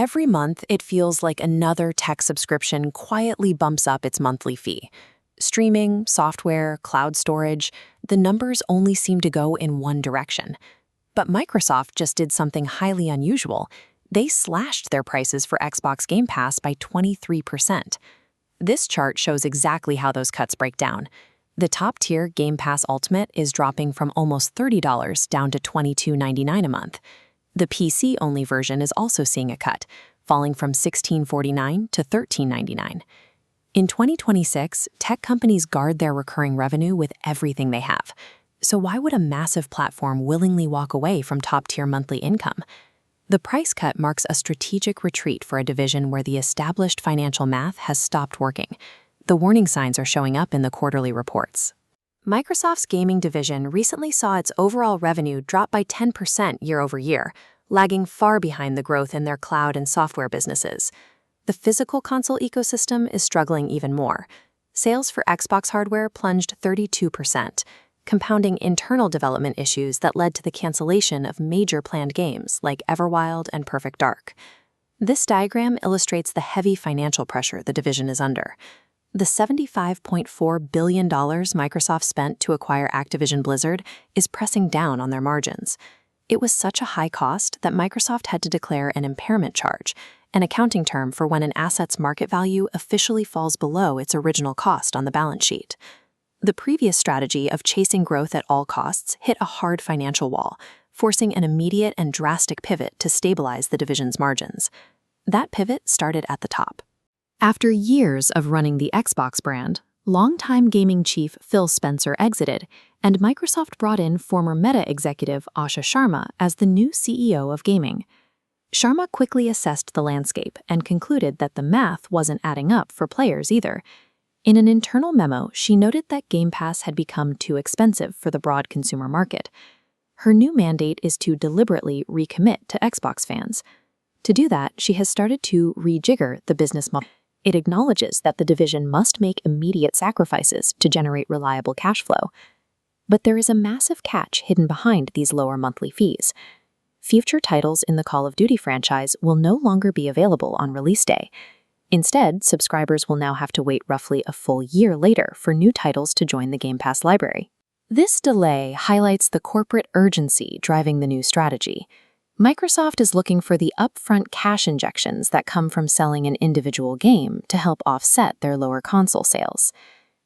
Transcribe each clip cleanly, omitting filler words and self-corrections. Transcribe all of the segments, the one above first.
Every month, it feels like another tech subscription quietly bumps up its monthly fee. Streaming, software, cloud storage, the numbers only seem to go in one direction. But Microsoft just did something highly unusual. They slashed their prices for Xbox Game Pass by 23%. This chart shows exactly how those cuts break down. The top-tier Game Pass Ultimate is dropping from almost $30 down to $22.99 a month. The PC-only version is also seeing a cut, falling from $16.49 to $13.99. In 2026, tech companies guard their recurring revenue with everything they have. So why would a massive platform willingly walk away from top-tier monthly income? The price cut marks a strategic retreat for a division where the established financial math has stopped working. The warning signs are showing up in the quarterly reports. Microsoft's gaming division recently saw its overall revenue drop by 10% year-over-year, lagging far behind the growth in their cloud and software businesses. The physical console ecosystem is struggling even more. Sales for Xbox hardware plunged 32%, compounding internal development issues that led to the cancellation of major planned games like Everwild and Perfect Dark. This diagram illustrates the heavy financial pressure the division is under. The $75.4 billion Microsoft spent to acquire Activision Blizzard is pressing down on their margins. It was such a high cost that Microsoft had to declare an impairment charge, an accounting term for when an asset's market value officially falls below its original cost on the balance sheet. The previous strategy of chasing growth at all costs hit a hard financial wall, forcing an immediate and drastic pivot to stabilize the division's margins. That pivot started at the top. After years of running the Xbox brand, longtime gaming chief Phil Spencer exited, and Microsoft brought in former Meta executive Asha Sharma as the new CEO of gaming. Sharma quickly assessed the landscape and concluded that the math wasn't adding up for players either. In an internal memo, she noted that Game Pass had become too expensive for the broad consumer market. Her new mandate is to deliberately recommit to Xbox fans. To do that, she has started to rejigger the business model. It acknowledges that the division must make immediate sacrifices to generate reliable cash flow. But there is a massive catch hidden behind these lower monthly fees. Future titles in the Call of Duty franchise will no longer be available on release day. Instead, subscribers will now have to wait roughly a full year later for new titles to join the Game Pass library. This delay highlights the corporate urgency driving the new strategy. Microsoft is looking for the upfront cash injections that come from selling an individual game to help offset their lower console sales.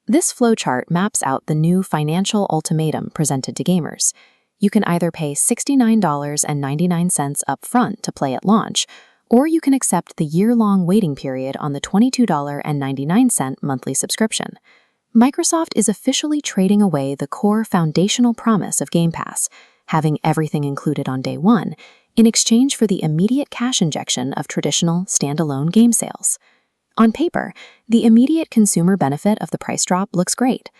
This flowchart maps out the new financial ultimatum presented to gamers. You can either pay $69.99 upfront to play at launch, or you can accept the year-long waiting period on the $22.99 monthly subscription. Microsoft is officially trading away the core foundational promise of Game Pass, having everything included on day one, in exchange for the immediate cash injection of traditional standalone game sales. On paper, the immediate consumer benefit of the price drop looks great.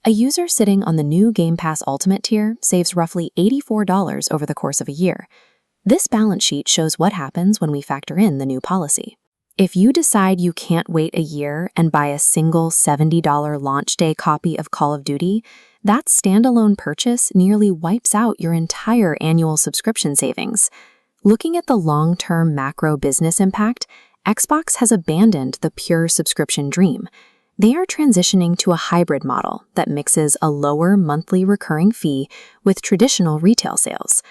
A user sitting on the new Game Pass Ultimate tier saves roughly $84 over the course of a year. This balance sheet shows what happens when we factor in the new policy. If you decide you can't wait a year and buy a single $70 launch day copy of Call of Duty, that standalone purchase nearly wipes out your entire annual subscription savings. Looking at the long-term macro business impact, Xbox has abandoned the pure subscription dream. They are transitioning to a hybrid model that mixes a lower monthly recurring fee with traditional retail sales.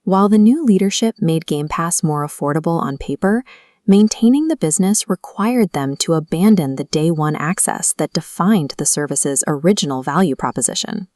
While the new leadership made Game Pass more affordable on paper, maintaining the business required them to abandon the day one access that defined the service's original value proposition.